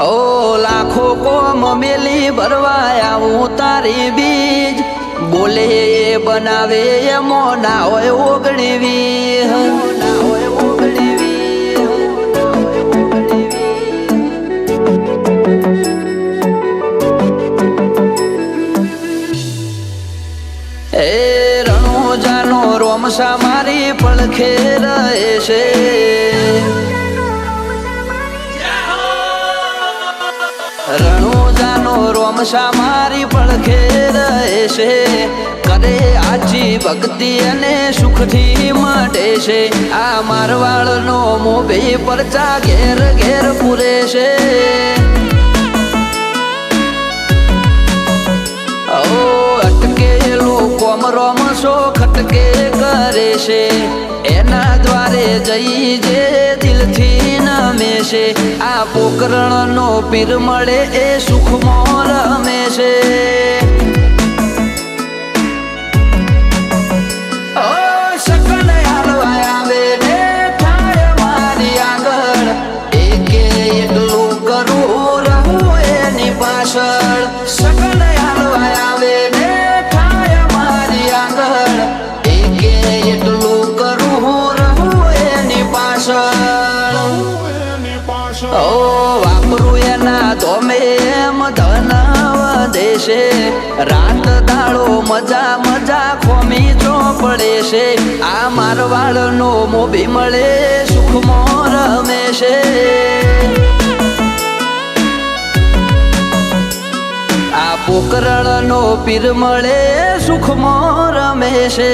ઓ લાખો કોમ મેલી ભરવાયા હું તારી બીજ બોલે એ બનાવે એમો ના હોય ઓગણીવી ના હોય ઓગણીવી એ રણોજાનો રોમસા મારી પડખે રહે છે રણોજાનો રોમસા મારી પડખે રહે છે કરે આજી ભક્તિ અને સુખથી મળે છે આ મારવાડનો મોભી પરચા ઘેર ઘેર પૂરે છે ઓ અટકેલું કોમ રોમસો ખટકે કરે છે એના દ્વારે જઈ જે દિલથી નમે છે આ પોકરણનો પીર મળે એ સુખમાં રમે છે સકલ હાલવા આવે ને થાય મારી આગળ એકે એકલું કરું રહું એની પાછળ સકલ હાલવા આવે ને થાય મારી આગળ એકે એકલું કરું રહું એની પાછળ ઓ વાપરું એના ધોમે એમ ધન વધે છે રાત દાડો મજા મજા ખોમી ચોપડે છે આ મારવાડનો મોભી મળે સુખમાં રમે છે આ પોકરણનો પીર મળે સુખમાં રમે છે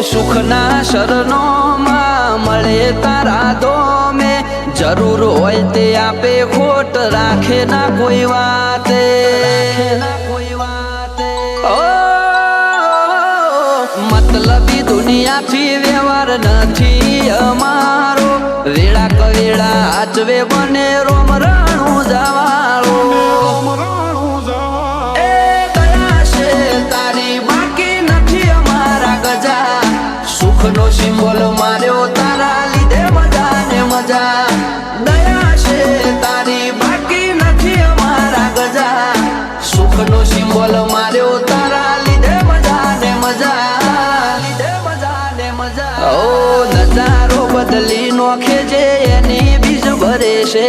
સુખના શરણો માં મળે તારા દોમે જરૂર હોય તે આપે ખોટ રાખે ના કોઈ વાતે મતલબી દુનિયાથી વ્યવહાર નથી અમારો વેળા કવેળા આચવે બને રોમ રણું જવાળો સુખનો સિમ્બોલ માર્યો તારા લીધે મજા ને મજા દયા છે તારી બાકી નથી અમારા ગજા સુખનો સિમ્બોલ માર્યો તારા લીધે મજા ને મજા લીધે મજા ને મજા ઓ નજારો બદલી નોખે જે એની બીજ ભરે છે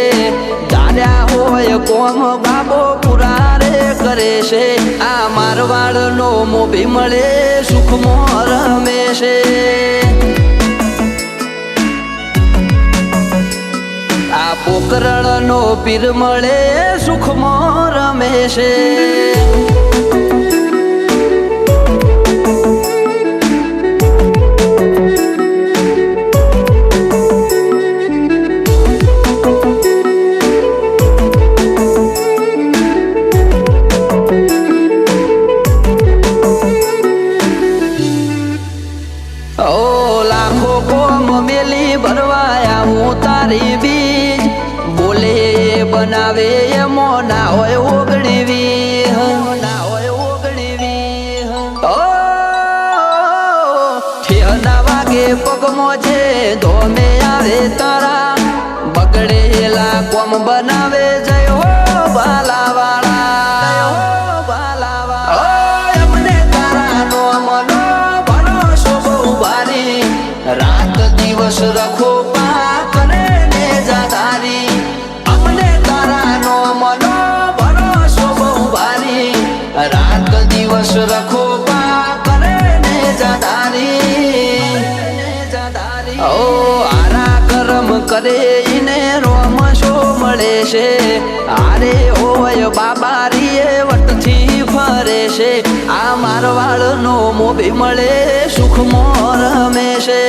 ધાર્યા હોય કોમ બાબો પૂરા રે કરે છે આ મારવાડનો મોભી મળે સુખમાં રમે છે આ પોકરણનો પીર મળે સુખમાં રમે છે ભરવાયા હું તારી બીજ બોલે બનાવે એમો ના હોય ઓગણીવી ના હોય ઓગણીવી ઓ ઠેના વાગે પગમો છે ધોમે આવે તારા બગડેલા કોમ બનાવે જય હો બાલાવાળા એમને તારા નો મનો ભરોસો બહુ ભારી રાત દિવસ રખો પા કરે ને જાધારી અમને તારા નો મનો ભરોસો બહુ ભારી રાત દિવસ રખો પા કરે ને જાધારી ઓ આરા કરમ કરે ઈને રોમશો મળે છે આરે હોય બાબારી એ વટથી ફરે છે આ મારવાડનો મોભી મળે સુખમાં રમે છે